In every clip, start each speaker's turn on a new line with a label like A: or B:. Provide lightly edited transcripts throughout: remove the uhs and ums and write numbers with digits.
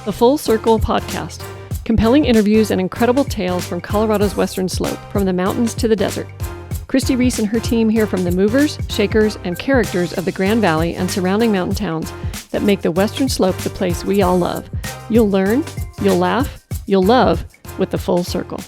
A: The Full Circle Podcast. Compelling interviews and incredible tales from Colorado's Western Slope, from the mountains to the desert. Christi Reece and her team hear from the movers, shakers, and characters of the Grand Valley and surrounding mountain towns that make the Western Slope the place we all love. You'll learn, you'll laugh, you'll love with The Full Circle.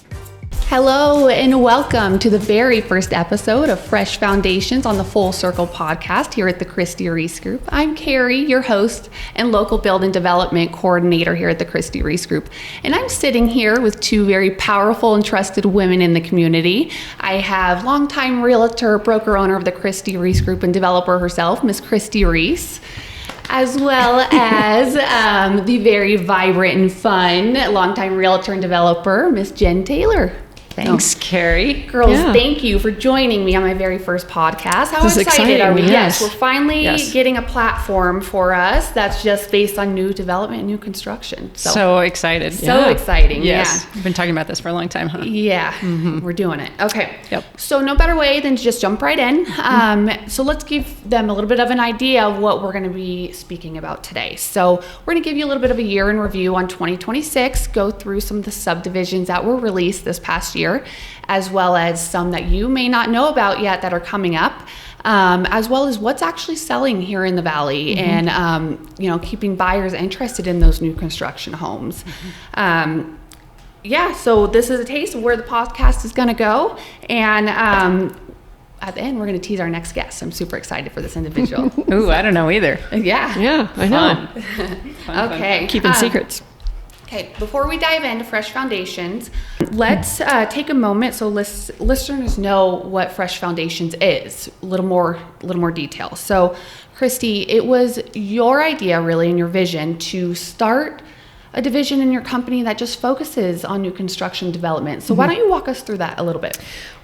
B: Hello and welcome to the very first episode of Fresh Foundations on the Full Circle podcast here at the Christi Reece Group. I'm Kerry, your host and local build and development coordinator here at the Christi Reece Group. And I'm sitting here with two very powerful and trusted women in the community. I have longtime realtor, broker owner of the Christi Reece Group and developer herself, Miss Christi Reece, as well as the very vibrant and fun longtime realtor and developer, Miss Jen Taylor.
C: Thanks, Kerry.
B: Girls, Thank you for joining me on my very first podcast. How excited are we? Yes, we're finally getting a platform for us that's just based on new development and new construction.
C: So excited.
B: So exciting.
C: Yes.
B: Yeah.
C: We've been talking about this for a long time, huh?
B: Yeah, we're doing it. Okay.
C: Yep.
B: So no better way than to just jump right in. So let's give them a little bit of an idea of what we're going to be speaking about today. So we're going to give you a little bit of a year in review on 2026, go through some of the subdivisions that were released this past year, as well as some that you may not know about yet that are coming up, as well as what's actually selling here in the Valley, and keeping buyers interested in those new construction homes. So this is a taste of where the podcast is going to go, and at the end we're going to tease our next guest. I'm super excited for this individual.
C: Ooh, I don't know either.
B: Yeah,
A: I know.
C: Fun.
B: Okay,
A: Keeping secrets.
B: Okay, before we dive into Fresh Foundations, let's take a moment so listeners know what Fresh Foundations is, a little more detail. So, Christi, it was your idea really and your vision to start a division in your company that just focuses on new construction development. So why don't you walk us through that a little bit?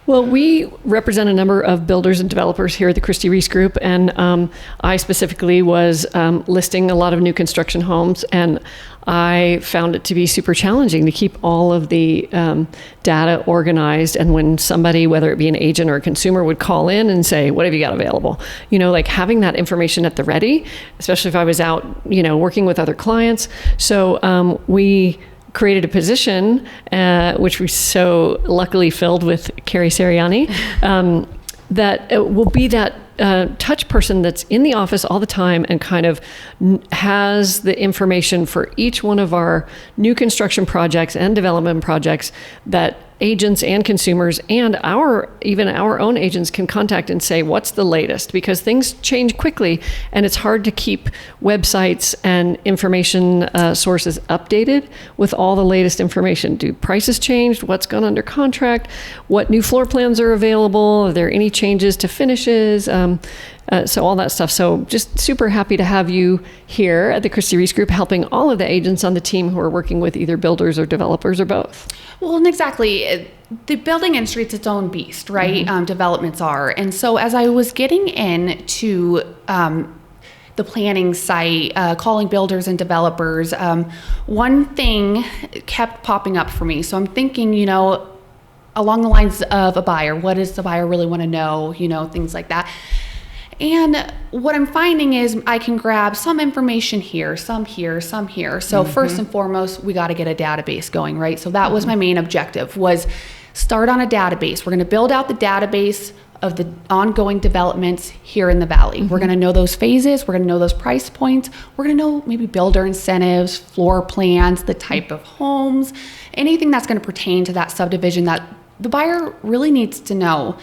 A: Well, we represent a number of builders and developers here at the Christi Reece Group, and I specifically was listing a lot of new construction homes, and I found it to be super challenging to keep all of the data organized. And when somebody, whether it be an agent or a consumer, would call in and say, what have you got available? Like having that information at the ready, especially if I was out, working with other clients. So we created a position, which we so luckily filled with Kerry Seriani, that will be that touch person that's in the office all the time and kind of has the information for each one of our new construction projects and development projects that agents and consumers and even our own agents can contact and say, what's the latest? Because things change quickly and it's hard to keep websites and information sources updated with all the latest information. Do prices changed? What's gone under contract? What new floor plans are available? Are there any changes to finishes? So all that stuff. So just super happy to have you here at the Christi Reece Group, helping all of the agents on the team who are working with either builders or developers or both.
B: Well, and exactly. The building industry, it's its own beast, right? Developments are. And so as I was getting into the planning site, calling builders and developers, one thing kept popping up for me. So I'm thinking, along the lines of a buyer, what does the buyer really want to know? Things like that. And what I'm finding is I can grab some information here, some here, some here. So first and foremost, we got to get a database going, right? So that was my main objective, was start on a database. We're going to build out the database of the ongoing developments here in the Valley. We're going to know those phases. We're going to know those price points. We're going to know maybe builder incentives, floor plans, the type of homes, anything that's going to pertain to that subdivision that the buyer really needs to know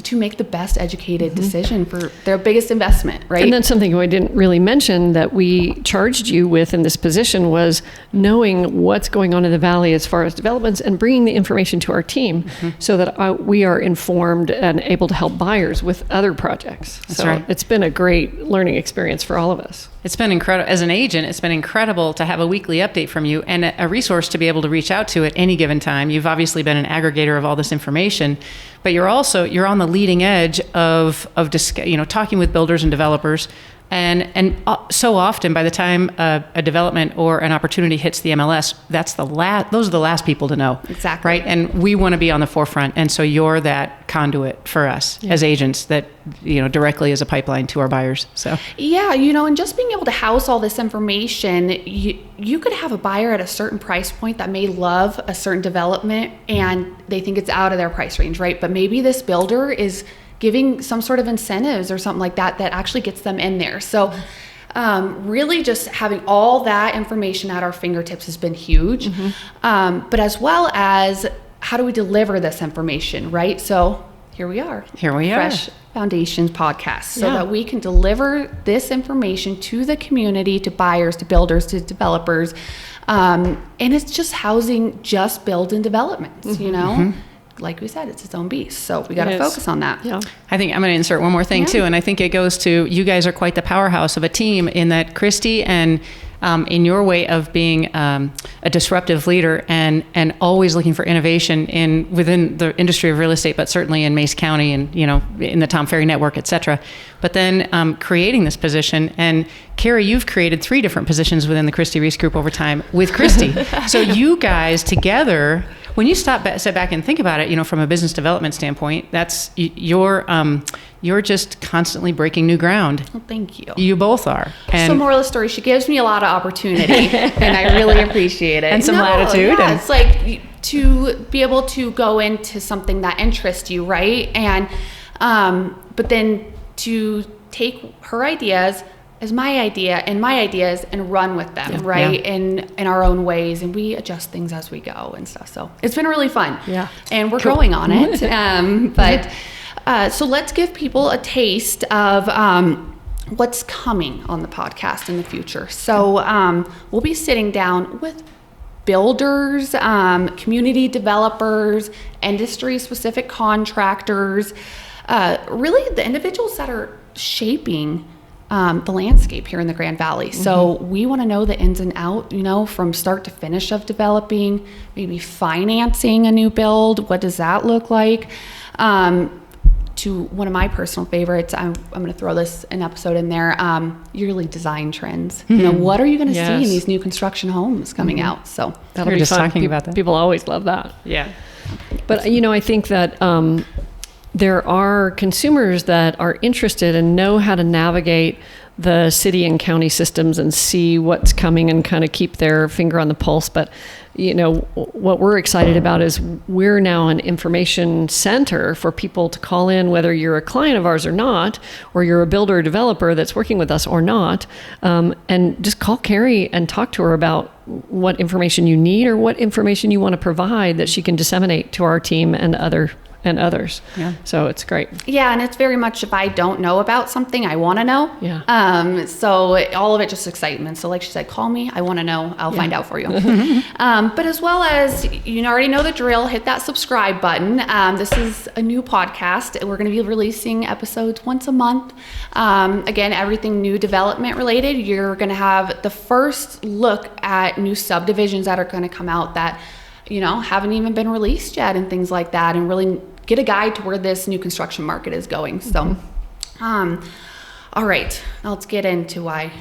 B: to make the best educated decision for their biggest investment, right?
A: And then something we didn't really mention that we charged you with in this position was knowing what's going on in the Valley as far as developments and bringing the information to our team so that we are informed and able to help buyers with other projects.
C: That's right.
A: It's been a great learning experience for all of us.
C: It's been incredible. As an agent, it's been incredible to have a weekly update from you and a resource to be able to reach out to at any given time. You've obviously been an aggregator of all this information, but you're on the leading edge of talking with builders and developers, And so often, by the time a development or an opportunity hits the MLS, those are the last people to know.
B: Exactly.
C: Right? And we want to be on the forefront. And so you're that conduit for us as agents that, directly as a pipeline to our buyers. So
B: yeah, and just being able to house all this information, you could have a buyer at a certain price point that may love a certain development and they think it's out of their price range, right? But maybe this builder is giving some sort of incentives or something like that actually gets them in there. So really just having all that information at our fingertips has been huge. But as well as how do we deliver this information, right? So here we are. Fresh Foundations podcast, so that we can deliver this information to the community, to buyers, to builders, to developers. And it's just housing just build and developments, Like we said, it's its own beast. So we got to focus on that.
A: Yeah.
C: I think I'm going to insert one more thing too. And I think it goes to, you guys are quite the powerhouse of a team in that Christi and in your way of being a disruptive leader and always looking for innovation within the industry of real estate, but certainly in Mace County and, in the Tom Ferry network, et cetera. But then creating this position, and Kerry, you've created 3 different positions within the Christi Reece Group over time with Christi. So you guys together, when you step back and think about it, from a business development standpoint, that's you're just constantly breaking new ground.
B: Well, thank you.
C: You both are. And
B: so moral of the story, she gives me a lot of opportunity and I really appreciate it.
C: And some latitude.
B: Yeah, it's like to be able to go into something that interests you, right? And but then to take her ideas as my idea and my ideas and run with them, right? In our own ways, and we adjust things as we go and stuff. So it's been really fun.
A: Yeah.
B: And we're growing on it. So let's give people a taste of what's coming on the podcast in the future. So we'll be sitting down with builders, community developers, industry-specific contractors, really the individuals that are shaping the landscape here in the Grand Valley. So we want to know the ins and out, from start to finish of developing, maybe financing a new build. What does that look like? To one of my personal favorites, I'm going to throw an episode in there, yearly design trends. What are you going to see in these new construction homes coming out? So
A: that'll be
C: just
A: fun.
C: Talking about that.
A: People always love that.
C: Yeah.
A: But, I think that there are consumers that are interested and know how to navigate the city and county systems and see what's coming and kind of keep their finger on the pulse. But, what we're excited about is we're now an information center for people to call in, whether you're a client of ours or not, or you're a builder or developer that's working with us or not, and just call Kerry and talk to her about what information you need or what information you want to provide that she can disseminate to our team and others. Yeah. So it's great.
B: Yeah, and it's very much if I don't know about something, I want to know.
A: Yeah.
B: So all of it just excitement. So like she said, call me. I want to know. I'll find out for you. But as well as, you already know the drill, hit that subscribe button. This is a new podcast. We're going to be releasing episodes once a month. Again, everything new development related. You're going to have the first look at new subdivisions that are going to come out that, haven't even been released yet and things like that, and really get a guide to where this new construction market is going. So, all right, now let's get into why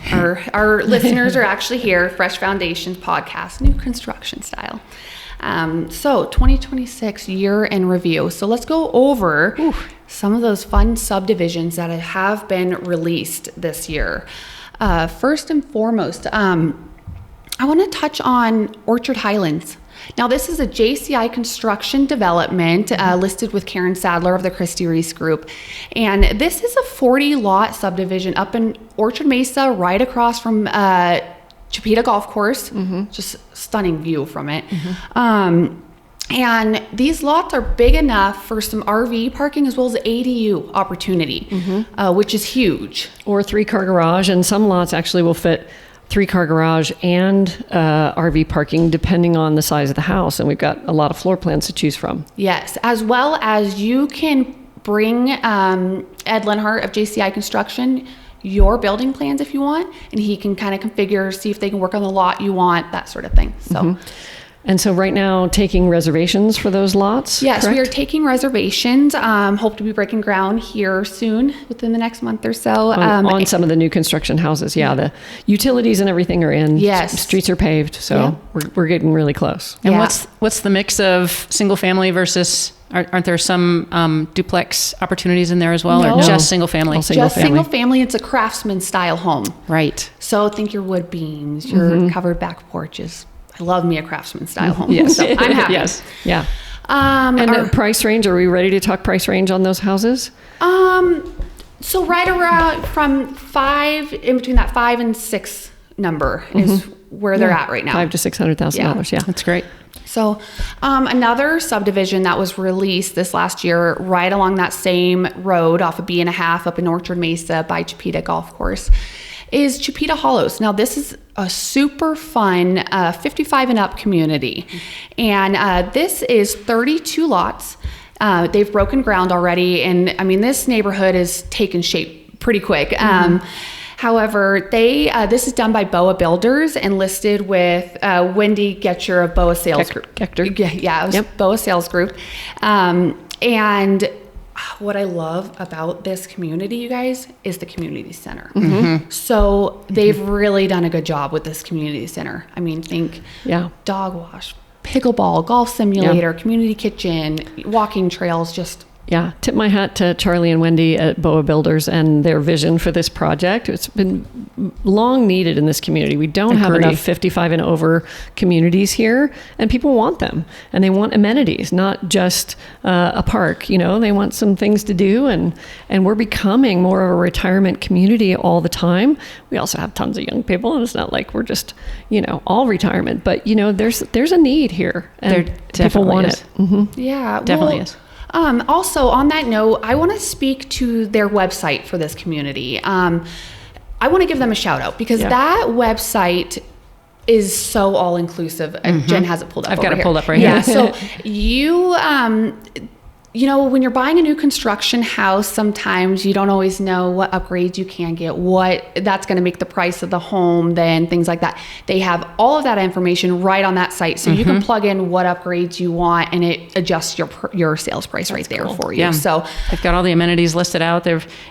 B: our listeners are actually here. Fresh Foundations podcast, new construction style. So 2026 year in review. So let's go over some of those fun subdivisions that have been released this year. First and foremost, I want to touch on Orchard Highlands. Now, this is a JCI construction development listed with Karen Sadler of the Christi Reece Group. And this is a 40-lot subdivision up in Orchard Mesa, right across from Chipeta Golf Course. Just stunning view from it. And these lots are big enough for some RV parking as well as ADU opportunity, which is huge.
A: Or 3-car garage, and some lots actually will fit 3-car garage and RV parking depending on the size of the house, and we've got a lot of floor plans to choose from.
B: Yes, as well as you can bring Ed Lenhart of JCI Construction your building plans if you want, and he can kind of configure, see if they can work on the lot you want, that sort of thing. So
A: And so right now, taking reservations for those lots?
B: Yes, we are
A: correct?
B: taking reservations. Hope to be breaking ground here soon, within the next month or so.
A: On some of the new construction houses. Yeah, the utilities and everything are in.
B: Yes.
A: Streets are paved, so
B: Yeah.
A: we're getting really close.
C: And
B: Yeah.
C: what's the mix of single family versus, aren't there some duplex opportunities in there as well,
B: No.
C: or just single family?
A: All single
B: Just
A: family.
B: single family. It's a craftsman style home.
C: Right.
B: So think your wood beams, your covered back porches. I love me a craftsman style home.
A: Yes.
B: So I'm happy.
A: Yes. Yeah.
B: And
A: And price range, are we ready to talk price range on those houses?
B: so right around from in between that 5 and 6 number is where they're at right now.
A: $500,000 to $600,000. Yeah.
C: That's great.
B: So another subdivision that was released this last year, right along that same road off of B&a-half up in Orchard Mesa by Chipeta Golf Course, is Chipeta Hollows. Now this is a super fun 55 and up community. And this is 32 lots. They've broken ground already. And I mean, this neighborhood is taken shape pretty quick. However, this is done by BOA Builders and listed with Wendy Getcher of BOA Sales Group.
A: Hector.
B: Yeah, it was
A: Yep.
B: BOA Sales Group. And what I love about this community, you guys, is the community center. So they've really done a good job with this community center. I mean, think
A: Yeah.
B: dog wash, pickleball, golf simulator, community kitchen, walking trails, just
A: Yeah, tip my hat to Charlie and Wendy at BOA Builders and their vision for this project. It's been long needed in this community. We don't have
C: Agree.
A: enough 55 and over communities here, and people want them. And they want amenities, not just a park. You know, they want some things to do, and we're becoming more of a retirement community all the time. We also have tons of young people, and it's not like we're just, all retirement. But, there's a need here, and
C: There
A: people
C: definitely
A: want
C: is.
A: it. Mm-hmm.
B: yeah,
C: Definitely
B: well,
C: is.
B: Also, on that note, I want to speak to their website for this community. I want to give them a shout out because
A: Yeah.
B: that website is so all inclusive. Jen has it pulled up.
C: I've got
B: over
C: it
B: here.
C: pulled up right
B: Yeah,
C: here.
B: so when you're buying a new construction house, sometimes you don't always know what upgrades you can get, what that's going to make the price of the home, then things like that. They have all of that information right on that site, so you can plug in what upgrades you want, and it adjusts your sales price right there for you.
C: Yeah.
B: So
C: They've got all the amenities listed out.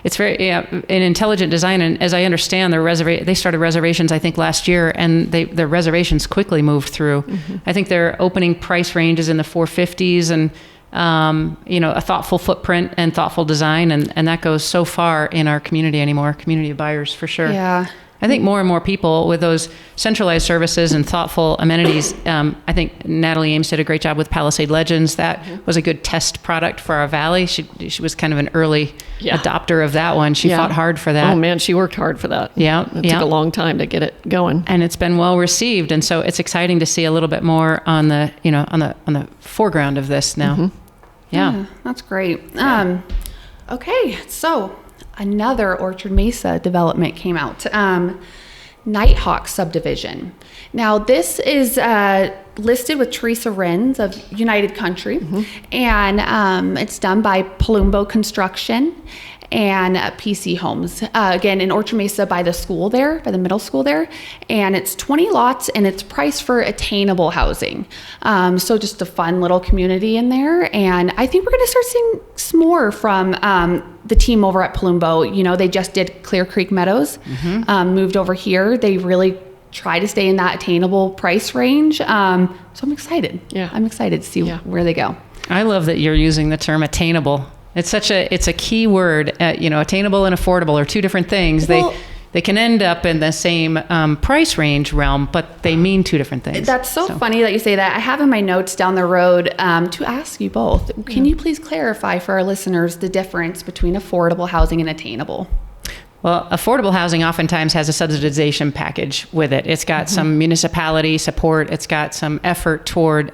C: It's very an intelligent design, and as I understand, they started reservations I think last year, and their reservations quickly moved through. I think their opening price range is in the 450s, and a thoughtful footprint and thoughtful design, and that goes so far in our community anymore. Community of buyers for sure.
B: yeah.
C: I think more and more people with those centralized services and thoughtful amenities. I think Natalie Ames did a great job with Palisade Legends. That was a good test product for our valley. She was kind of an early adopter of that one. She fought hard for that.
A: Oh man, she worked hard for that.
C: Yeah,
A: It took a long time to get it going.
C: And it's been well received. And so it's exciting to see a little bit more on the foreground of this now. Yeah.
B: That's great. Okay, so another Orchard Mesa development came out. Nighthawk subdivision. Now this is listed with Teresa Renz of United Country, and it's done by Palumbo Construction and PC Homes. Again, in Orchard Mesa by the school there, by the middle school there. And it's 20 lots and it's priced for attainable housing. So just a fun little community in there. And I think we're going to start seeing some more from the team over at Palumbo. They just did Clear Creek Meadows, moved over here. They really try to stay in that attainable price range. So I'm excited.
A: Yeah.
B: I'm excited to see where they go.
C: I love that you're using the term attainable. It's a key word. Attainable and affordable are two different things.
B: Well,
C: they can end up in the same price range realm, but they mean two different things.
B: That's so funny that you say that. I have in my notes down the road to ask you both. Can you please clarify for our listeners the difference between affordable housing and attainable?
C: Well, affordable housing oftentimes has a subsidization package with it. It's got some municipality support. It's got some effort toward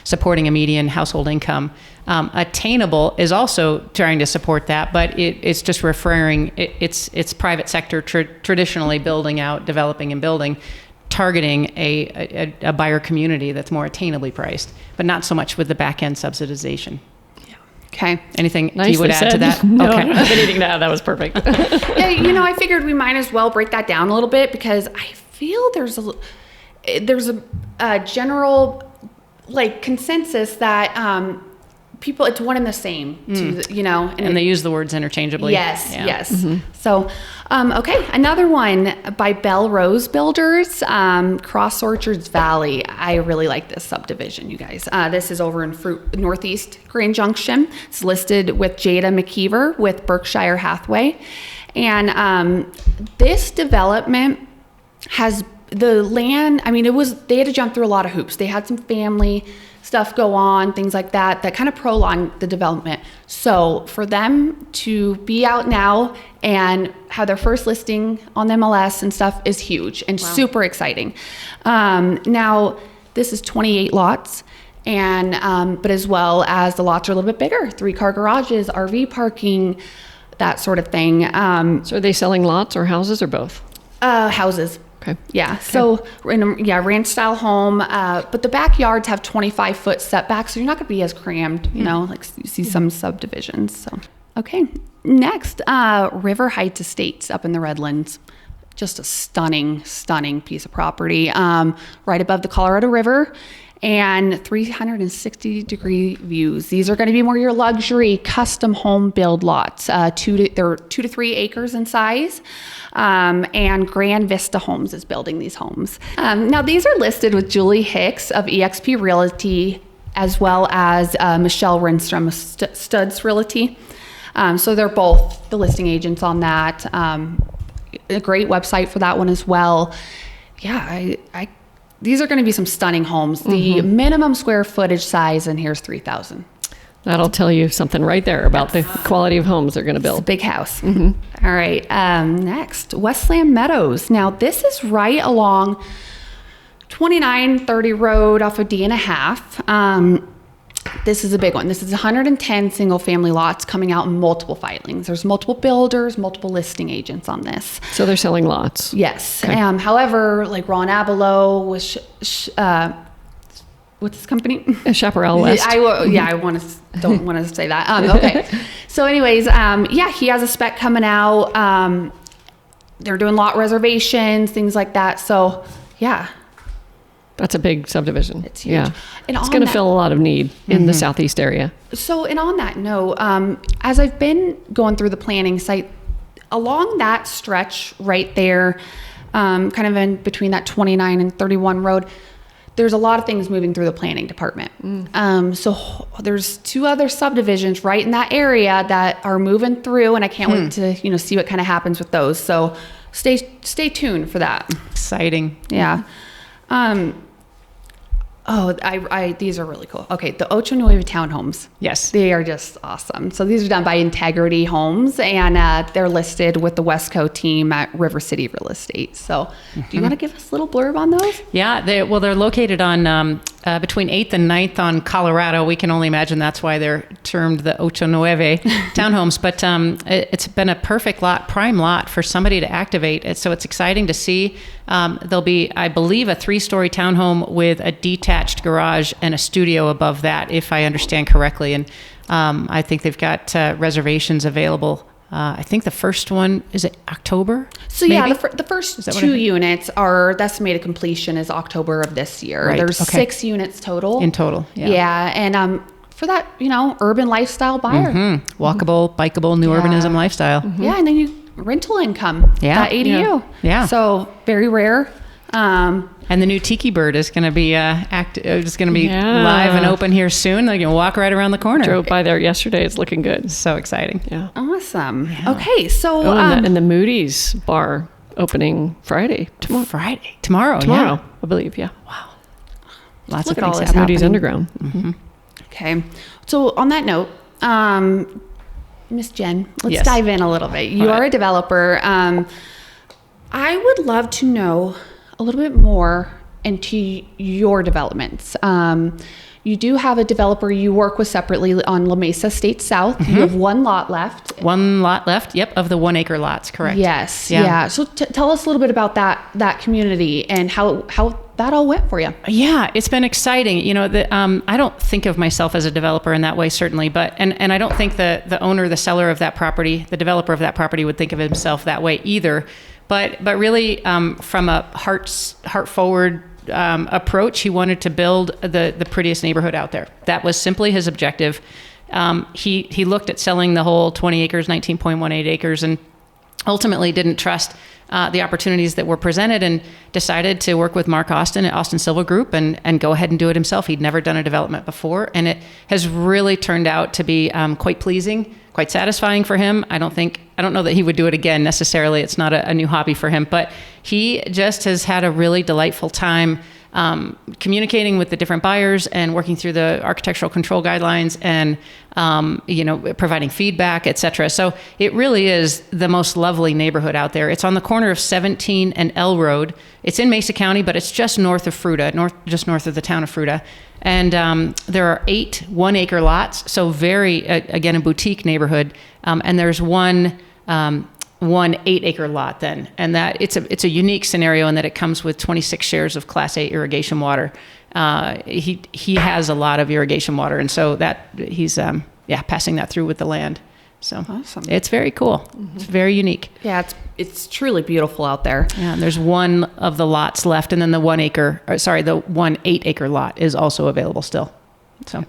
C: supporting a median household income. Attainable is also trying to support that, but it's just referring, it's private sector traditionally building out, developing and building, targeting a buyer community that's more attainably priced, but not so much with the back end subsidization.
B: Okay.
C: Anything
A: Nicely
C: you would add
A: said.
C: to that?
A: No,
C: Okay.
A: I have been eating that. That was perfect.
B: Yeah, I figured we might as well break that down a little bit because I feel there's a general like consensus that people, it's one and the same,
C: and they use the words interchangeably.
B: Yes, yes. So, okay, another one by Bell Rose Builders, Cross Orchards Valley. I really like this subdivision, you guys. This is over in Northeast Grand Junction. It's listed with Jada McKeever with Berkshire Hathaway. And this development has the land, they had to jump through a lot of hoops. They had some family stuff go on, things like that kind of prolonged the development. So for them to be out now and have their first listing on the MLS and stuff is huge and super exciting. Now, this is 28 lots, and but as well as the lots are a little bit bigger, 3-car garages, RV parking, that sort of thing.
A: So are they selling lots or houses or both?
B: Houses.
A: Okay.
B: Yeah. Okay. So, ranch style home, but the backyards have 25-foot setbacks, so you're not going to be as crammed, like you see some subdivisions. So, okay. Next, River Heights Estates up in the Redlands. Just a stunning, stunning piece of property, right above the Colorado River, and 360-degree views. These are going to be more your luxury custom home build lots. They're 2 to 3 acres in size. And Grand Vista Homes is building these homes. Now, these are listed with Julie Hicks of eXp Realty, as well as Michelle Renstrom of Studs Realty. So they're both the listing agents on that. A great website for that one as well. Yeah, these are going to be some stunning homes. The minimum square footage size in here is 3,000.
A: That'll tell you something right there about the quality of homes they're going to build.
B: It's a big house. All right. Next, Westland Meadows. Now, this is right along 2930 Road off of D&a-half. This is a big one. This is 110 single-family lots coming out in multiple filings. There's multiple builders, multiple listing agents on this.
A: So they're selling lots.
B: Yes.
A: Okay.
B: However, like Ron Abelow was, what's his company?
A: Chaparral West.
B: Don't want to say that. Okay. So anyways, he has a spec coming out. They're doing lot reservations, things like that. So yeah.
A: That's a big subdivision.
B: It's huge.
A: Yeah.
B: And
A: it's going to fill a lot of need in the Southeast area.
B: So, and on that note, as I've been going through the planning site, along that stretch right there, kind of in between that 29 and 31 road, there's a lot of things moving through the planning department. So there's 2 other subdivisions right in that area that are moving through, and I can't wait to, see what kind of happens with those. So stay tuned for that.
C: Exciting.
B: Yeah. These are really cool. Okay, the Ocho Nueve townhomes.
C: Yes.
B: They are just awesome. So these are done by Integrity Homes, and they're listed with the Westco team at River City Real Estate. So do you want to give us a little blurb on those?
C: Yeah, they're located on between 8th and 9th on Colorado. We can only imagine that's why they're termed the Ocho Nueve townhomes. But it's been a perfect lot, prime lot for somebody to activate. So it's exciting to see. There'll be, I believe, a 3-story townhome with a detached garage and a studio above that, if I understand correctly. And I think they've got reservations available. I think the first one, is it October?
B: So maybe? Yeah, the first 2 units are, the estimated completion is October of this year.
C: Right.
B: There's 6 units total.
C: In total, yeah.
B: Yeah, and for that, urban lifestyle buyer.
C: Walkable, bikeable, new urbanism lifestyle.
B: Yeah, and then rental income.
C: Yeah.
B: That ADU.
C: Yeah.
B: So very rare.
C: And the new Tiki Bird is going to be live and open here soon. They can walk right around the corner.
A: Drove by there yesterday. It's looking good.
C: So exciting.
B: Yeah. Awesome. Yeah. Okay, so
A: and the Moody's bar opening Friday.
C: Tomorrow.
A: Yeah. I believe. Yeah.
C: Wow. Lots
B: of
C: things
B: happening.
A: Moody's Underground.
B: Okay. So on that note, Miss Jen, let's dive in a little bit. You are a developer. I would love to know a little bit more into your developments. You do have a developer you work with separately on La Mesa State South. You have 1 lot left.
C: 1 lot left, yep, of the 1-acre lots, correct.
B: Yes, yeah. So tell us a little bit about that community and how that all went for you.
C: Yeah, it's been exciting. I don't think of myself as a developer in that way, certainly, but and I don't think the owner, the seller of that property, the developer of that property would think of himself that way either. But really, from a heart forward approach. He wanted to build the prettiest neighborhood out there. That was simply his objective. He looked at selling the whole 20 acres, 19.18 acres, and ultimately didn't trust the opportunities that were presented and decided to work with Mark Austin at Austin Silva Group and go ahead and do it himself. He'd never done a development before, and it has really turned out to be quite pleasing, quite satisfying for him. I don't know that he would do it again necessarily. It's not a new hobby for him, but he just has had a really delightful time communicating with the different buyers and working through the architectural control guidelines and, providing feedback, et cetera. So it really is the most lovely neighborhood out there. It's on the corner of 17 and L Road. It's in Mesa County, but it's just north of Fruita, just north of the town of Fruita. And there are 8 1-acre lots, so very, again, a boutique neighborhood. And there's one 8-acre lot then, and that it's a unique scenario in that it comes with 26 shares of Class A irrigation water. He has a lot of irrigation water, and so that he's passing that through with the land. So
B: awesome.
C: It's very cool. Mm-hmm. It's very unique.
B: Yeah, it's truly beautiful out there.
C: Yeah, and there's one of the lots left, and then the 1 8-acre lot is also available still. So.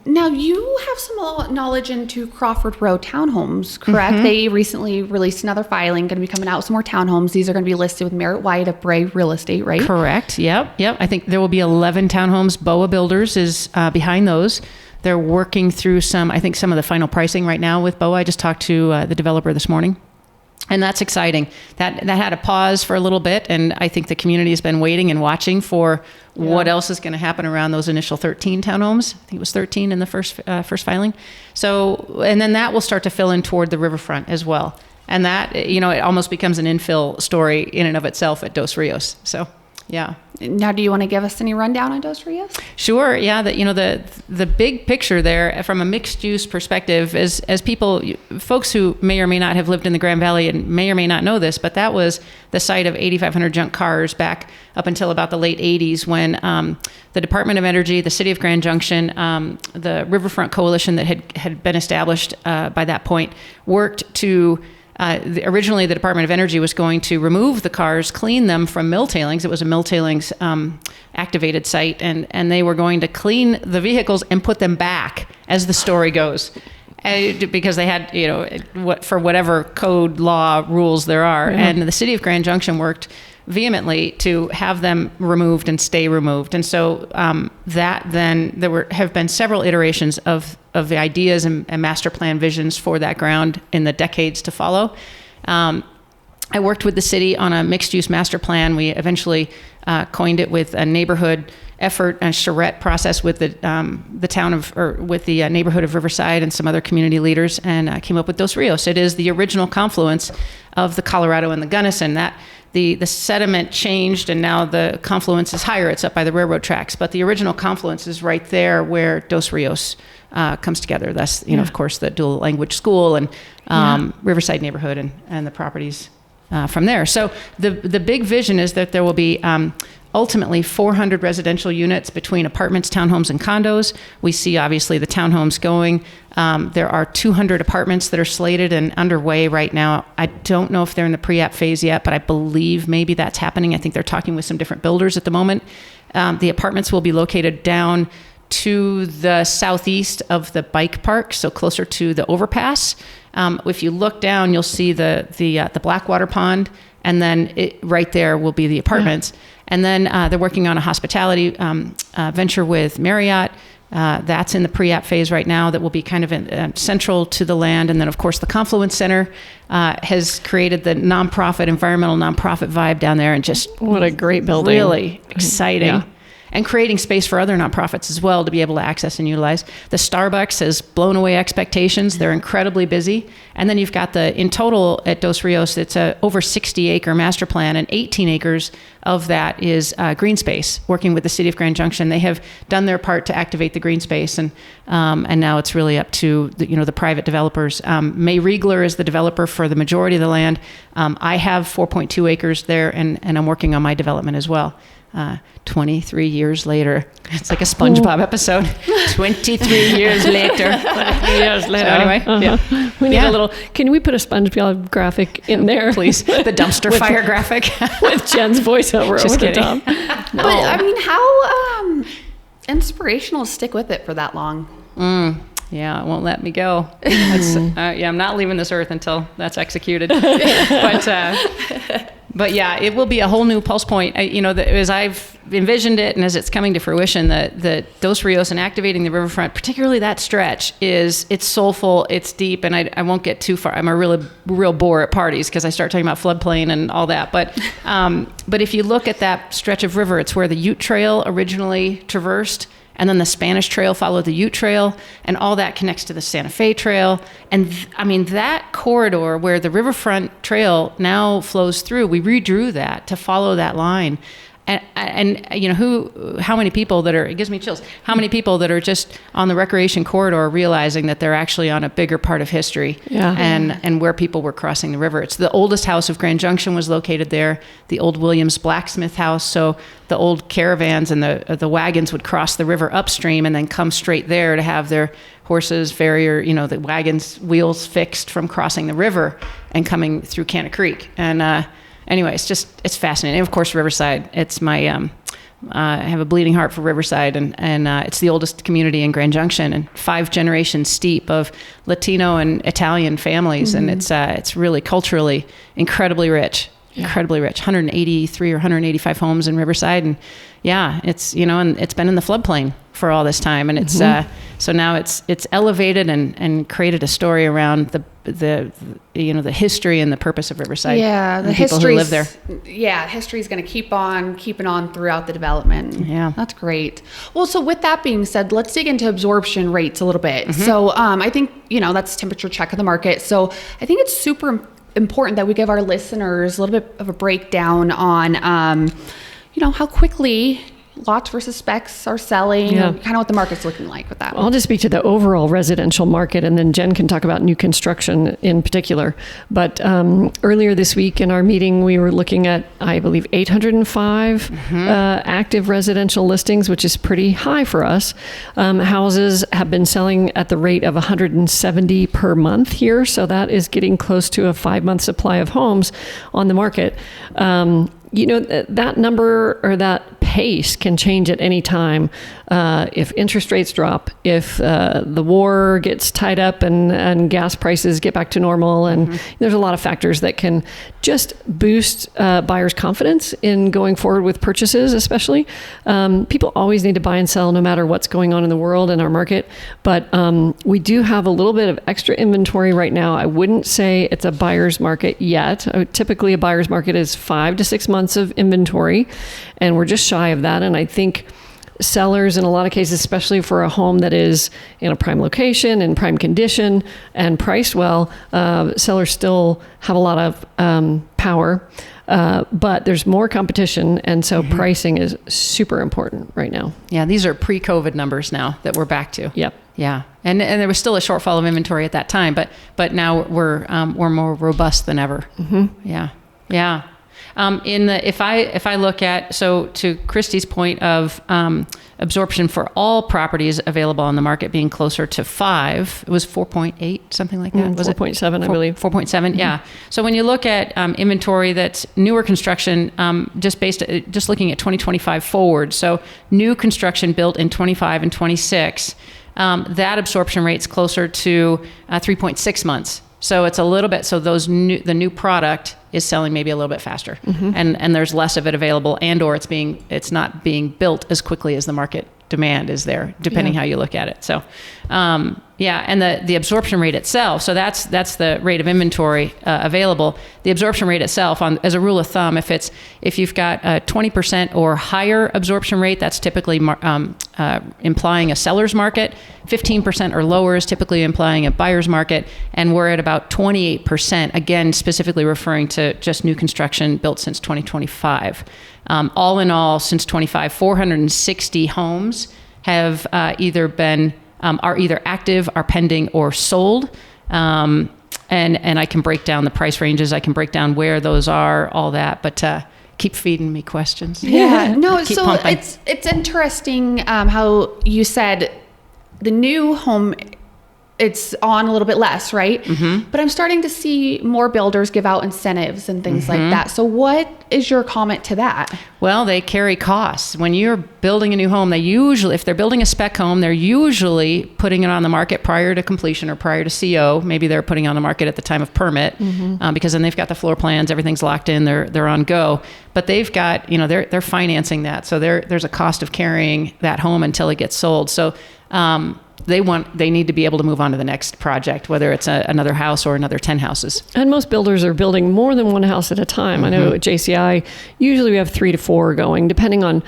B: Now you have some knowledge into Crawford Road townhomes, correct? Mm-hmm. They recently released another filing, going to be coming out with some more townhomes. These are going to be listed with Merritt White of Bray Real Estate, right?
C: Correct. Yep. I think there will be 11 townhomes. Boa Builders is behind those. They're working through some of the final pricing right now with Boa. I just talked to the developer this morning. And that's exciting. That had a pause for a little bit, and I think the community has been waiting and watching for what else is going to happen around those initial 13 townhomes. I think it was 13 in the first filing. So, and then that will start to fill in toward the riverfront as well. And that, it almost becomes an infill story in and of itself at Dos Rios. So, yeah.
B: Now, do you want to give us any rundown on Dos Rios?
C: Sure. Yeah. The big picture there from a mixed use perspective is, as folks who may or may not have lived in the Grand Valley and may or may not know this, but that was the site of 8,500 junk cars back up until about the late 80s when the Department of Energy, the City of Grand Junction, the Riverfront Coalition that had been established by that point worked to originally, the Department of Energy was going to remove the cars, clean them from mill tailings. It was a mill tailings activated site, and they were going to clean the vehicles and put them back, as the story goes, because they had, for whatever code, law, rules there are. Yeah. And the City of Grand Junction worked vehemently to have them removed and stay removed. And so that then have been several iterations of the ideas and master plan visions for that ground in the decades to follow. I worked with the city on a mixed use master plan. We eventually coined it with a neighborhood effort, a charrette process with the neighborhood of Riverside and some other community leaders, and came up with Dos Rios. It is the original confluence of the Colorado and the Gunnison. That the sediment changed, and now the confluence is higher. It's up by the railroad tracks, but the original confluence is right there where Dos Rios comes together. That's of course, the dual language school and Riverside neighborhood and the properties from there. So the big vision is that there will be ultimately 400 residential units between apartments, townhomes, and condos. We see obviously the townhomes going. There are 200 apartments that are slated and underway right now. I don't know if they're in the pre-app phase yet, but I believe maybe that's happening. I think they're talking with some different builders at the moment. The apartments will be located down to the southeast of the bike park, so closer to the overpass. If you look down, you'll see the Blackwater Pond, and then right there will be the apartments. Yeah. And then they're working on a hospitality venture with Marriott. That's in the pre-app phase right now. That will be kind of central to the land. And then, of course, the Confluence Center has created the environmental nonprofit vibe down there, and just
A: what a great building!
C: Really exciting. Yeah. And creating space for other nonprofits as well to be able to access and utilize. The Starbucks has blown away expectations. They're incredibly busy. And then you've got in total at Dos Rios, it's a over 60-acre master plan, and 18 acres of that is green space. Working with the City of Grand Junction, they have done their part to activate the green space, and now it's really up to the private developers. May Riegler is the developer for the majority of the land. I have 4.2 acres there, and I'm working on my development as well. 23 years later. It's like a SpongeBob episode. 23 years later. 23 years later. So anyway, yeah.
A: We need a little, can we put a SpongeBob graphic in there?
C: Please. The dumpster fire graphic.
A: With Jen's voiceover
C: Just
A: over
C: kidding.
A: the top. No.
B: But I mean, how inspirational to stick with it for that long.
C: Yeah, it won't let me go. I'm not leaving this earth until that's executed. But yeah, it will be a whole new pulse point. As I've envisioned it and as it's coming to fruition, the Dos Rios and activating the riverfront, particularly that stretch, it's soulful, it's deep, and I won't get too far. I'm a real bore at parties because I start talking about floodplain and all that. But if you look at that stretch of river, it's where the Ute Trail originally traversed. And then the Spanish Trail followed the Ute Trail, and all that connects to the Santa Fe Trail. And that corridor where the Riverfront Trail now flows through, we redrew that to follow that line. And how many people that are, it gives me chills, how many people that are just on the recreation corridor realizing that they're actually on a bigger part of history and where people were crossing the river. It's the oldest house of Grand Junction was located there, the old Williams blacksmith house. So the old caravans and the wagons would cross the river upstream and then come straight there to have their horses, farrier, the wagons, wheels fixed from crossing the river and coming through Canna Creek. And, anyway, it's fascinating. And of course, Riverside. It's my, I have a bleeding heart for Riverside, and it's the oldest community in Grand Junction, and 5 generations steep of Latino and Italian families, and it's really culturally incredibly rich. Incredibly rich. 183 or 185 homes in Riverside, and it's and it's been in the floodplain for all this time, and it's so now it's elevated and created a story around the history and the purpose of Riverside.
B: Yeah, the
C: people who live there.
B: Yeah, history is going to keep on keeping on throughout the development.
C: Yeah,
B: that's great. Well, so with that being said, let's dig into absorption rates a little bit. So I think that's temperature check of the market. So I think it's super important that we give our listeners a little bit of a breakdown on, how quickly lots versus specs are selling, and kind of what the market's looking like with that.
A: I'll just speak to the overall residential market, and then Jen can talk about new construction in particular. But earlier this week in our meeting, we were looking at, I believe, 805 active residential listings, which is pretty high for us. Houses have been selling at the rate of 170 per month here, so that is getting close to a 5-month supply of homes on the market. That number or that pace can change at any time if interest rates drop, if the war gets tied up and gas prices get back to normal. And there's a lot of factors that can just boost buyers' confidence in going forward with purchases, especially. People always need to buy and sell no matter what's going on in the world and our market. But we do have a little bit of extra inventory right now. I wouldn't say it's a buyer's market yet. Typically, a buyer's market is 5 to 6 months of inventory, and we're just shy of that. And I think sellers, in a lot of cases, especially for a home that is in a prime location, in prime condition, and priced well, sellers still have a lot of power, but there's more competition, and so pricing is super important right now.
C: Yeah, these are pre-COVID numbers now that we're back to.
A: Yep.
C: Yeah, and there was still a shortfall of inventory at that time, but now we're more robust than ever. Yeah. If I look at, so to Christi's point of absorption for all properties available on the market being closer to 5, it was 4.8, something like that. Was
A: 4.7, I believe.
C: 4.7, yeah. So when you look at inventory that's newer construction, just looking at 2025 forward, so new construction built in 25 and 26, that absorption rate's closer to 3.6 months. So it's a little bit, so the new product is selling maybe a little bit faster, and there's less of it available, or it's not being built as quickly as the market demand is there, depending how you look at it. So, and the absorption rate itself. So that's the rate of inventory available. The absorption rate itself, as a rule of thumb, if you've got a 20% or higher absorption rate, that's typically implying a seller's market. 15% or lower is typically implying a buyer's market, and we're at about 28%. Again, specifically referring to just new construction built since 2025. All in all, since 25, 460 homes have either active, are pending, or sold. And I can break down the price ranges. I can break down where those are, all that. But keep feeding me questions.
B: Yeah, no,
C: Keep
B: so
C: pumping.
B: it's interesting how you said the new home, it's on a little bit less, right? Mm-hmm. But I'm starting to see more builders give out incentives and things like that. So what is your comment to that?
C: Well, they carry costs. When you're building a new home, they usually, if they're building a spec home, they're usually putting it on the market prior to completion or prior to CO. Maybe they're putting it on the market at the time of permit, because then they've got the floor plans, everything's locked in, they're on go. But they've got, they're financing that. So there's a cost of carrying that home until it gets sold. So they need to be able to move on to the next project, whether it's another house or another 10 houses.
A: And most builders are building more than one house at a time. I know at JCI, usually we have 3 to 4 going, depending on,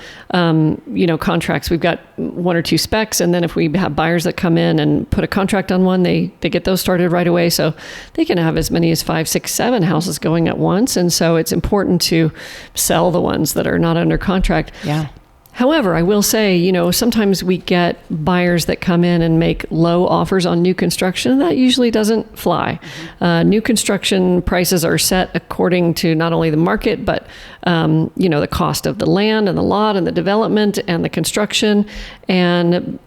A: contracts. We've got 1 or 2 specs. And then if we have buyers that come in and put a contract on one, they get those started right away. So they can have as many as 5, 6, 7 houses going at once. And so it's important to sell the ones that are not under contract.
C: Yeah.
A: However, I will say, sometimes we get buyers that come in and make low offers on new construction. That usually doesn't fly. New construction prices are set according to not only the market, but, the cost of the land and the lot and the development and the construction. And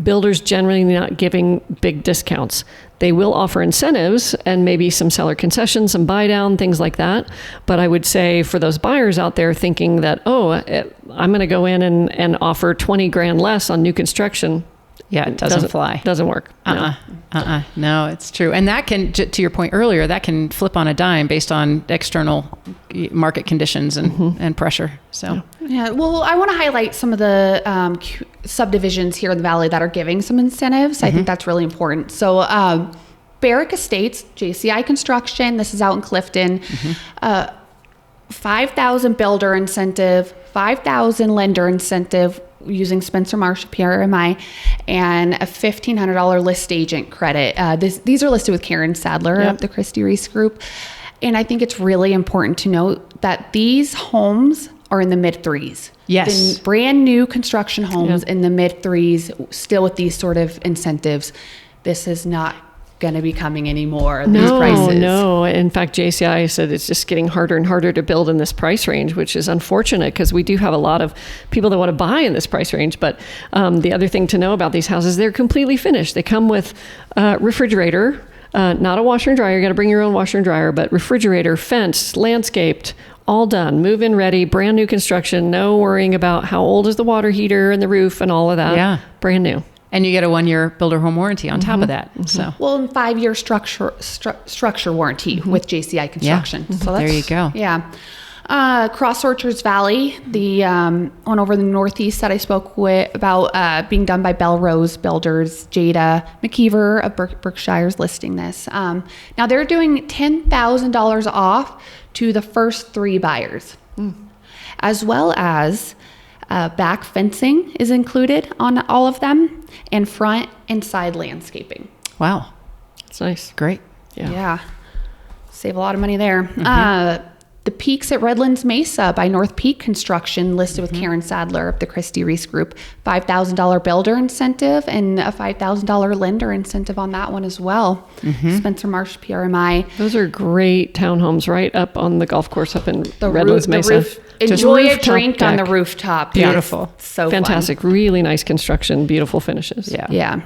A: builders generally not giving big discounts. They will offer incentives and maybe some seller concessions, some buy down, things like that. But I would say for those buyers out there thinking that, I'm going to go in and offer 20 grand less on new construction.
C: Yeah, it doesn't fly.
A: Doesn't work.
C: No, it's true. And that can, to your point earlier, that can flip on a dime based on external market conditions and pressure. So,
B: yeah. Well, I want to highlight some of the subdivisions here in the Valley that are giving some incentives. I think that's really important. So, Barrick Estates, JCI Construction, this is out in Clifton, 5,000 builder incentive, 5,000 lender incentive, using Spencer Marsh PRMI, and a $1,500 list agent credit. These are listed with Karen Sadler of the Christi Reece Group. And I think it's really important to note that these homes are in the mid threes.
C: Yes.
B: The brand new construction homes in the mid threes, still with these sort of incentives. This is not going to be coming anymore. These prices.
A: No. In fact, JCI said it's just getting harder and harder to build in this price range, which is unfortunate because we do have a lot of people that want to buy in this price range. But the other thing to know about these houses, they're completely finished. They come with refrigerator, not a washer and dryer. You got to bring your own washer and dryer, but refrigerator, fenced, landscaped, all done, move-in ready, brand new construction. No worrying about how old is the water heater and the roof and all of that.
C: Yeah,
A: brand new.
C: And you get a 1-year builder home warranty on top of that. So,
B: well, and 5-year structure warranty with JCI Construction.
C: Yeah.
B: So
C: there you go.
B: Yeah. Cross Orchards Valley, the one over in the Northeast that I spoke with about being done by Bell Rose Builders, Jada McKeever of Berkshire's listing this. Now they're doing $10,000 off to the first 3 buyers, as well as back fencing is included on all of them, and front and side landscaping.
C: Wow.
A: That's nice.
C: Great.
B: Yeah. Save a lot of money there. The Peaks at Redlands Mesa by North Peak Construction, listed with Karen Sadler of the Christi Reece Group. $5,000 builder incentive and a $5,000 lender incentive on that one as well. Spencer Marsh PRMI.
A: Those are great townhomes right up on the golf course up in Redlands Mesa.
B: Roof. Enjoy a drink on the rooftop.
C: Beautiful.
B: Yes. So
A: fantastic.
B: fun.
A: Really nice construction. Beautiful finishes.
B: Yeah.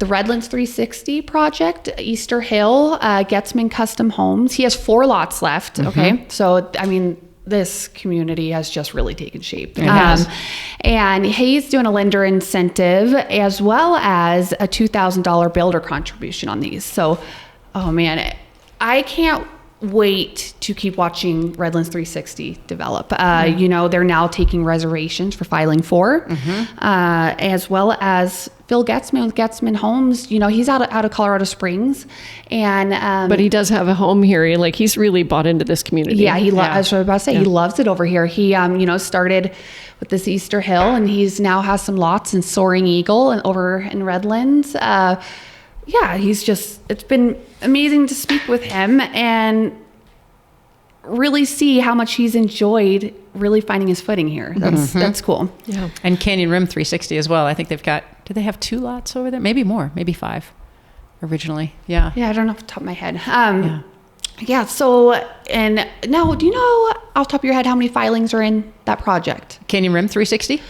B: The Redlands 360 project, Easter Hill, Getzman Custom Homes. He has 4 lots left. Okay. So, I mean, this community has just really taken shape. And he's doing a lender incentive as well as a $2,000 builder contribution on these. So, oh man, I can't wait to keep watching Redlands 360 develop. They're now taking reservations for filing 4, as well as Phil Getzman with Getzman Homes. He's out of Colorado Springs, and
A: but he does have a home here. He's really bought into this community.
B: Yeah, I was about to say he loves it over here. He started with this Easter Hill, and he's now has some lots in Soaring Eagle and over in Redlands. It's been amazing to speak with him and really see how much he's enjoyed really finding his footing here. That's cool.
A: Yeah.
C: And Canyon Rim 360 as well. I think they've got, do they have 2 lots over there? Maybe more, maybe 5 originally. Yeah.
B: Yeah, I don't know off the top of my head. Yeah. So, and now, do you know off the top of your head how many filings are in that project?
C: Canyon Rim 360?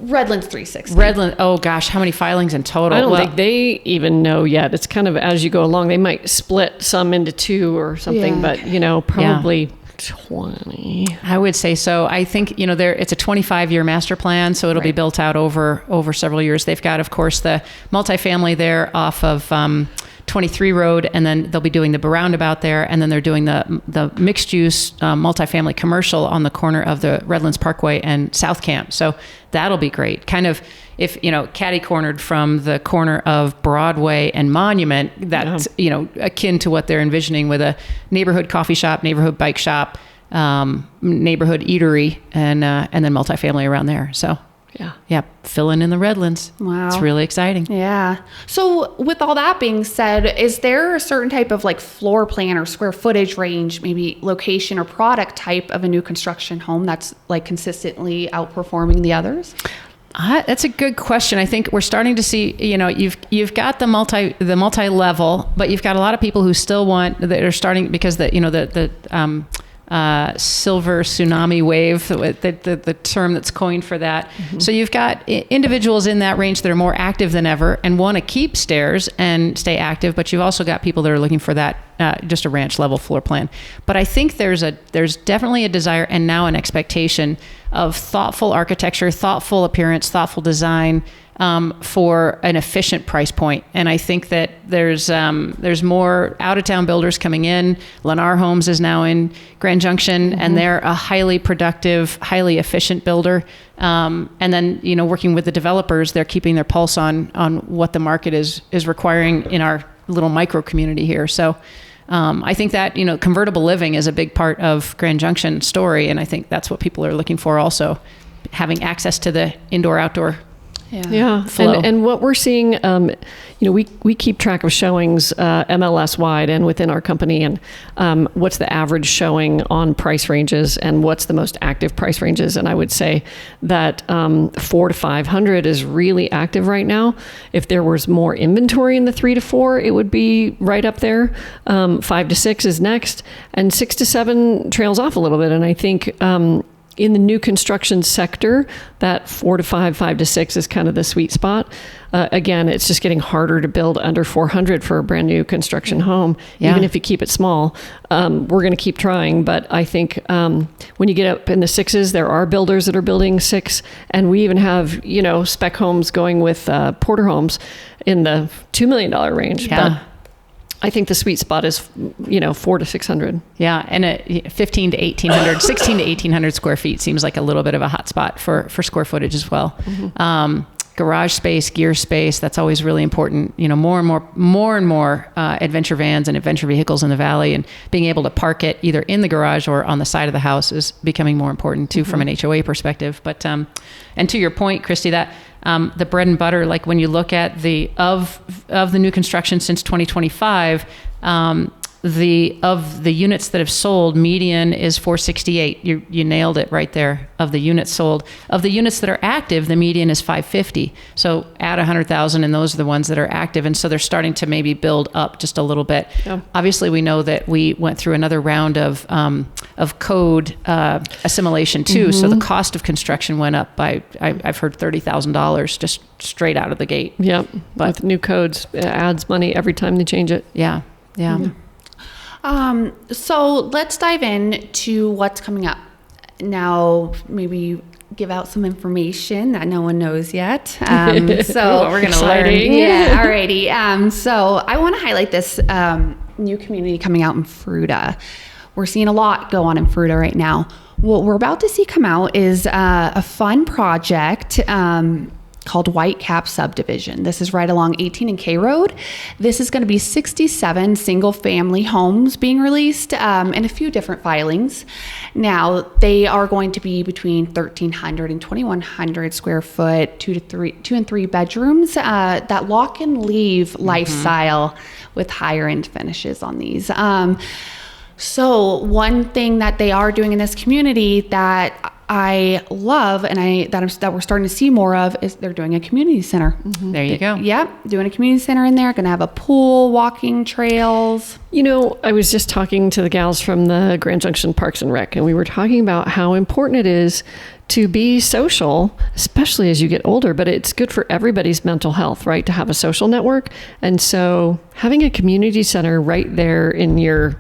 B: Redlands 360.
C: Redland, oh gosh, how many filings in total?
A: I don't think they even know yet. It's kind of as you go along. They might split some into two or something,
B: Yeah.
A: but probably 20.
C: I would say so. I think, it's a 25-year master plan, so it'll be built out over several years. They've got, of course, the multifamily there off of 23 Road, and then they'll be doing the roundabout there, and then they're doing the mixed-use multifamily commercial on the corner of the Redlands Parkway and South Camp. So that'll be great. Kind of, if, catty-cornered from the corner of Broadway and Monument, that's, akin to what they're envisioning with a neighborhood coffee shop, neighborhood bike shop, neighborhood eatery, and then multifamily around there. So yeah, filling in the Redlands.
B: Wow.
C: It's really exciting.
B: Yeah. So with all that being said, is there a certain type of like floor plan or square footage range, maybe location or product type of a new construction home that's like consistently outperforming the others?
C: That's a good question. I think we're starting to see, you've got the multi-level, but you've got a lot of people who still that are starting because the silver tsunami wave, the term that's coined for that. Mm-hmm. So you've got individuals in that range that are more active than ever and want to keep stairs and stay active, but you've also got people that are looking for that just a ranch level floor plan. But I think there's definitely a desire and now an expectation of thoughtful architecture, thoughtful appearance, thoughtful design, for an efficient price point. And I think that there's more out-of-town builders coming in. Lennar Homes is now in Grand Junction, and they're a highly productive, highly efficient builder. And then, working with the developers, they're keeping their pulse on what the market is requiring in our little micro community here. So I think that, convertible living is a big part of Grand Junction story. And I think that's what people are looking for also, having access to the indoor-outdoor
A: Yeah.
C: flow.
A: And what we're seeing, we keep track of showings MLS wide and within our company, and what's the average showing on price ranges and what's the most active price ranges. And I would say that 400 to 500 is really active right now. If there was more inventory in the 3 to 4, it would be right up there. 5 to 6 is next, and 6 to 7 trails off a little bit. And I think in the new construction sector, that 4 to 5, 5 to 6 is kind of the sweet spot. Again, it's just getting harder to build under 400 for a brand new construction home, even if you keep it small. We're going to keep trying, but I think when you get up in the 6s, there are builders that are building 6, and we even have spec homes going with Porter Homes in the $2 million range.
C: Yeah.
A: But I think the sweet spot is, 4 to 600.
C: Yeah, and 15 to 1,800, 16 to 1,800 square feet seems like a little bit of a hot spot for square footage as well. Mm-hmm. Garage space, gear space, that's always really important. More and more adventure vans and adventure vehicles in the valley, and being able to park it either in the garage or on the side of the house is becoming more important too, from an HOA perspective. But and to your point, Christy, that the bread and butter, like when you look at the new construction since 2025, of the units that have sold, median is 468. You nailed it right there. Of the units sold, of the units that are active, the median is 550. So add 100,000, and those are the ones that are active. And so they're starting to maybe build up just a little bit. Yeah. Obviously, we know that we went through another round of code assimilation too. Mm-hmm. So the cost of construction went up by I've heard $30,000 just straight out of the gate.
A: Yep. But with new codes, it adds money every time they change it.
C: Yeah.
B: So let's dive in to what's coming up. Now, maybe give out some information that no one knows yet. So
C: we're going to learn.
B: Yeah, alrighty. So I want to highlight this new community coming out in Fruita. We're seeing a lot go on in Fruita right now. What we're about to see come out is a fun project called White Cap Subdivision. This is right along 18 and K Road. This is going to be 67 single family homes being released in a few different filings. Now, they are going to be between 1,300 and 2,100 square foot, 2 and 3 bedrooms, that lock and leave lifestyle with higher end finishes on these. So one thing that they are doing in this community that I love that we're starting to see more of is they're doing a community center.
C: There you go.
B: Yep, doing a community center in there. Going to have a pool, walking trails.
A: I was just talking to the gals from the Grand Junction Parks and Rec, and we were talking about how important it is to be social, especially as you get older, but it's good for everybody's mental health, right? To have a social network. And so having a community center right there in your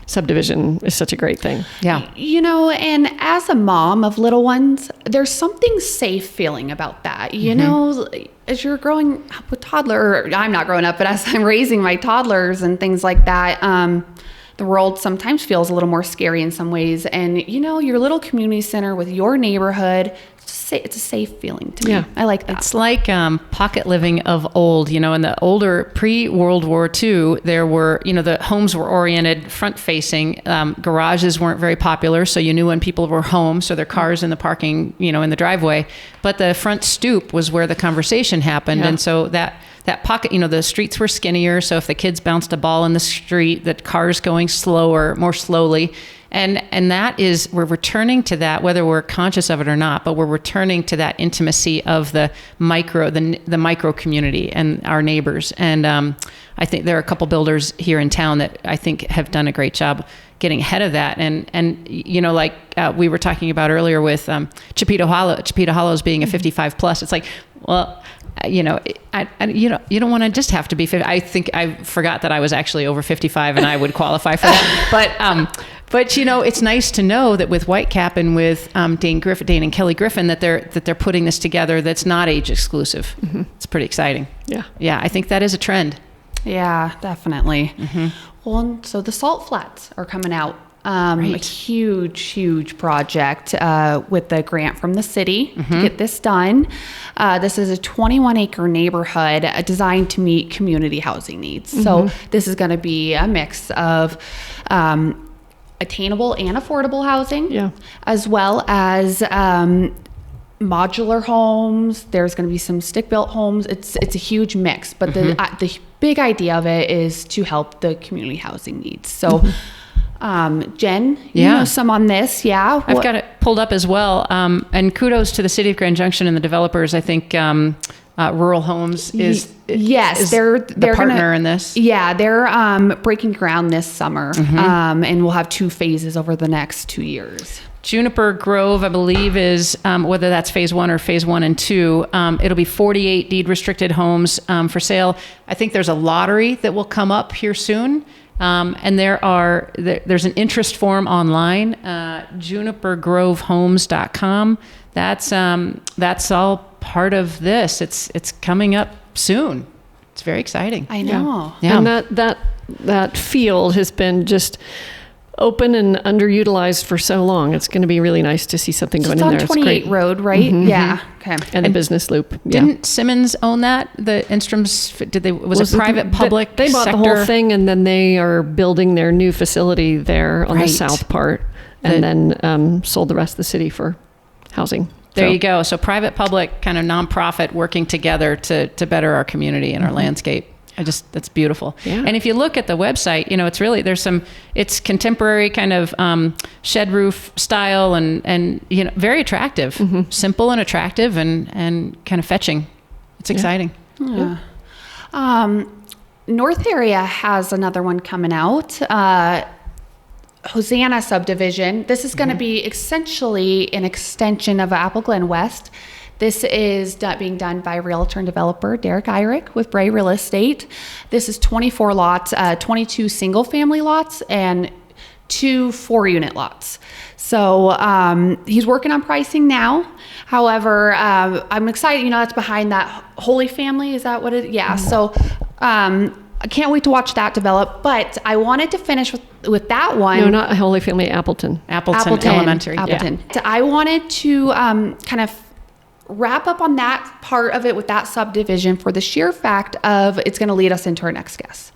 A: subdivision is such a great thing.
C: Yeah.
B: And as a mom of little ones, there's something safe feeling about that. As you're growing up with toddler, or I'm not growing up, but as I'm raising my toddlers and things like that, the world sometimes feels a little more scary in some ways. And, your little community center with your neighborhood, it's a safe feeling to me.
A: Yeah.
B: I like that.
C: It's like pocket living of old, in the older pre-World War II, there were, the homes were oriented front facing. Garages weren't very popular, so you knew when people were home, so their cars in the parking, in the driveway. But the front stoop was where the conversation happened.
A: Yeah.
C: And so that pocket, the streets were skinnier. So if the kids bounced a ball in the street, the car's going more slowly. And that is, we're returning to that, whether we're conscious of it or not, but we're returning to that intimacy of the micro community and our neighbors. And I think there are a couple builders here in town that I think have done a great job getting ahead of that. And we were talking about earlier with Chapito Hollows being a 55 plus. It's like, well, you don't want to just have to be 50. I think I forgot that I was actually over 55 and I would qualify for that. But it's nice to know that with Whitecap and with Dane and Kelly Griffin that they're putting this together. That's not age exclusive. Mm-hmm. It's pretty exciting. Yeah. I think that is a trend.
B: Yeah, definitely.
C: Mm-hmm.
B: Well, so the salt flats are coming out.
C: Right.
B: A huge project with the grant from the city to get this done. This is a 21-acre neighborhood designed to meet community housing needs. So this is going to be a mix of attainable and affordable housing, as well as modular homes. There's going to be some stick-built homes. It's a huge mix, but the big idea of it is to help the community housing needs. So. Jen, you know some on this, yeah?
C: I've got it pulled up as well. And kudos to the City of Grand Junction and the developers. I think Rural Homes is
B: they're
C: partner in this.
B: Yeah, they're breaking ground this summer, and we'll have 2 phases over the next 2 years.
C: Juniper Grove, I believe, is whether that's phase 1 or phase 1 and 2. It'll be 48 deed restricted homes for sale. I think there's a lottery that will come up here soon. And there's an interest form online, junipergrovehomes.com. That's all part of this. It's coming up soon. It's very exciting.
B: I know.
A: Yeah. And that field has been just open and underutilized for so long. It's going to be really nice to see something going in there.
B: It's on 28 Road, right? Yeah. Okay.
A: And the business loop.
C: Didn't Simmons own that? The Instroms, was it private, public
A: They bought
C: sector?
A: the whole thing, and then they are building their new facility there on the south part, and then sold the rest of the city for housing.
C: There you go. So private, public, kind of nonprofit working together to better our community and our landscape. That's beautiful. Yeah. And if you look at the website, it's really, it's contemporary kind of shed roof style and very attractive, simple and attractive and kind of fetching. It's exciting.
B: Yeah. North area has another one coming out. Hosanna subdivision. This is going to be essentially an extension of Apple Glen West. This is being done by realtor and developer Derek Eyrick with Bray Real Estate. This is 24 lots, 22 single-family lots, and 2 4-unit lots. So he's working on pricing now. However, I'm excited. That's behind that Holy Family. Is that what it? Yeah. So I can't wait to watch that develop. But I wanted to finish with that one.
A: No, not Holy Family. Appleton
C: Elementary.
B: Appleton. Yeah. I wanted to kind of wrap up on that part of it with that subdivision for the sheer fact of it's going to lead us into our next guest.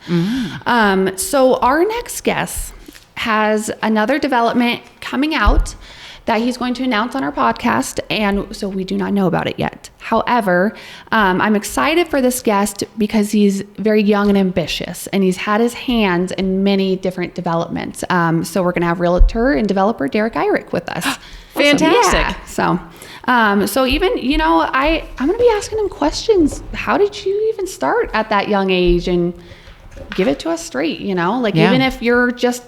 B: So our next guest has another development coming out that he's going to announce on our podcast, and so we do not know about it yet. However, I'm excited for this guest because he's very young and ambitious, and he's had his hands in many different developments. So we're going to have realtor and developer Derek Eyrich with us.
C: Fantastic.
B: Yeah. So even, I'm going to be asking him questions. How did you even start at that young age? And give it to us straight, even if you're just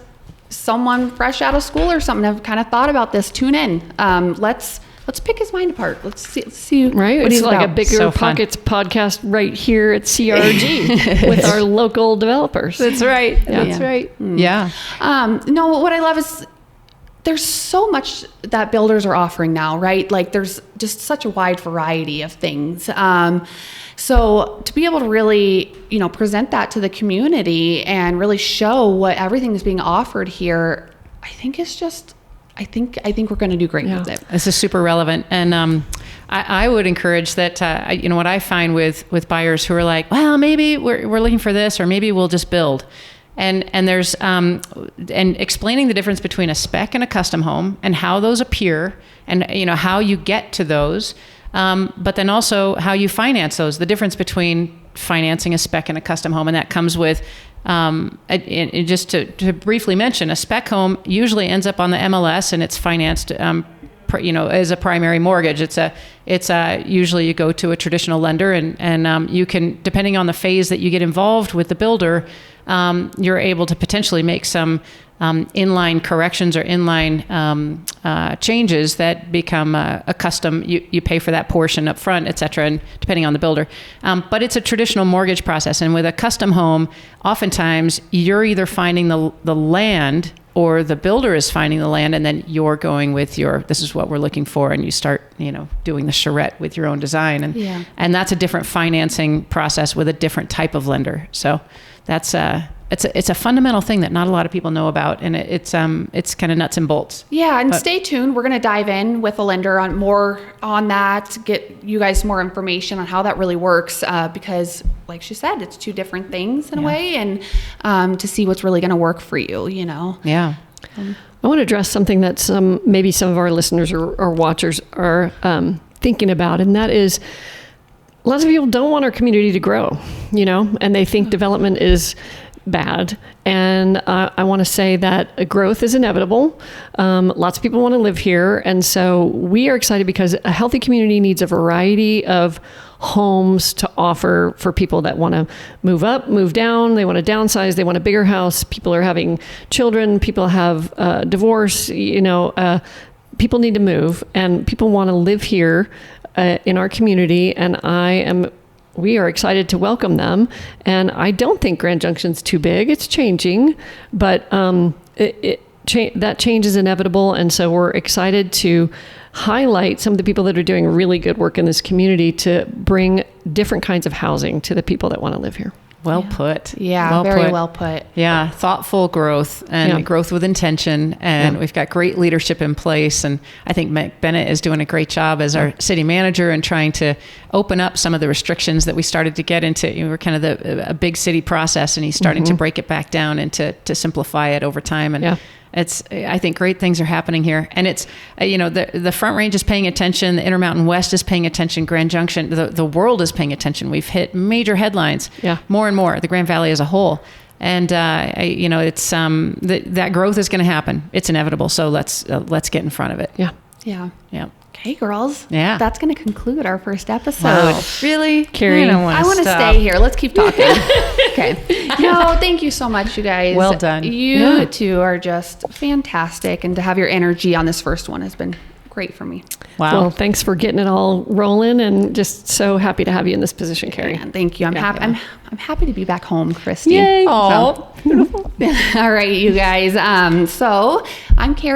B: someone fresh out of school or something, have kind of thought about this, tune in. Let's pick his mind apart. Let's see
A: right.
B: what
A: It's
B: he's
A: like
B: about.
A: a Bigger
C: So
A: Pockets podcast right here at CRG with our local developers.
C: That's right.
A: Yeah.
C: That's right.
B: Yeah. No, what I love is there's so much that builders are offering now, right? Like there's just such a wide variety of things. So to be able to really, present that to the community and really show what everything is being offered here, I think it's just, I think we're going to do great with it.
C: This is super relevant. And I would encourage that, what I find with buyers who are like, well, maybe we're looking for this, or maybe we'll just build. And there's, and explaining the difference between a spec and a custom home and how those appear and, how you get to those. But then also how you finance those, the difference between financing a spec and a custom home. And that comes with, just to briefly mention, a spec home usually ends up on the MLS and it's financed, as a primary mortgage. It's usually you go to a traditional lender and you can, depending on the phase that you get involved with the builder, you're able to potentially make some inline corrections or inline changes that become a custom. You pay for that portion up front, et cetera, and depending on the builder. But it's a traditional mortgage process. And with a custom home, oftentimes you're either finding the land or the builder is finding the land, and then you're going with this is what we're looking for, and you start, doing the charrette with your own design. And that's a different financing process with a different type of lender. So that's it's a fundamental thing that not a lot of people know about, and it's kind of nuts and bolts.
B: Yeah, and stay tuned. We're going to dive in with a lender on more on that, get you guys more information on how that really works, because like she said, it's two different things in a way, and to see what's really going to work for you,
C: Yeah.
A: I want to address something that maybe some of our listeners or watchers are thinking about, and that is lots of people don't want our community to grow, and they think development is bad. And I want to say that growth is inevitable. Lots of people want to live here. And so we are excited because a healthy community needs a variety of homes to offer for people that want to move up, move down, they want to downsize, they want a bigger house, people are having children, people have divorce, people need to move, and people want to live here in our community. And we are excited to welcome them. And I don't think Grand Junction's too big. It's changing, but that change is inevitable. And so we're excited to highlight some of the people that are doing really good work in this community to bring different kinds of housing to the people that want to live here.
C: Well put.
B: Yeah, very well put.
C: Yeah, thoughtful growth and growth with intention. And we've got great leadership in place. And I think Mike Bennett is doing a great job as our city manager and trying to open up some of the restrictions that we started to get into. We're kind of a big city process, and he's starting to break it back down and to simplify it over time. And I think great things are happening here. And it's, the Front Range is paying attention. The Intermountain West is paying attention. Grand Junction, the world is paying attention. We've hit major headlines, more and more, the Grand Valley as a whole. And, it's, that growth is going to happen. It's inevitable. So let's get in front of it.
B: Yeah. Okay, girls.
C: Yeah.
B: That's going to conclude our first episode.
C: Wow.
B: Really?
C: Carrie,
B: I want to stay here. Let's keep talking. Okay. No, thank you so much, you guys.
C: Well done.
B: You two are just fantastic. And to have your energy on this first one has been great for me.
C: Wow.
A: Well, thanks for getting it all rolling, and just so happy to have you in this position, Carrie.
B: And thank you. I'm happy. I'm happy to be back home, Christy.
A: Yay.
B: All right, you guys. So I'm Carrie.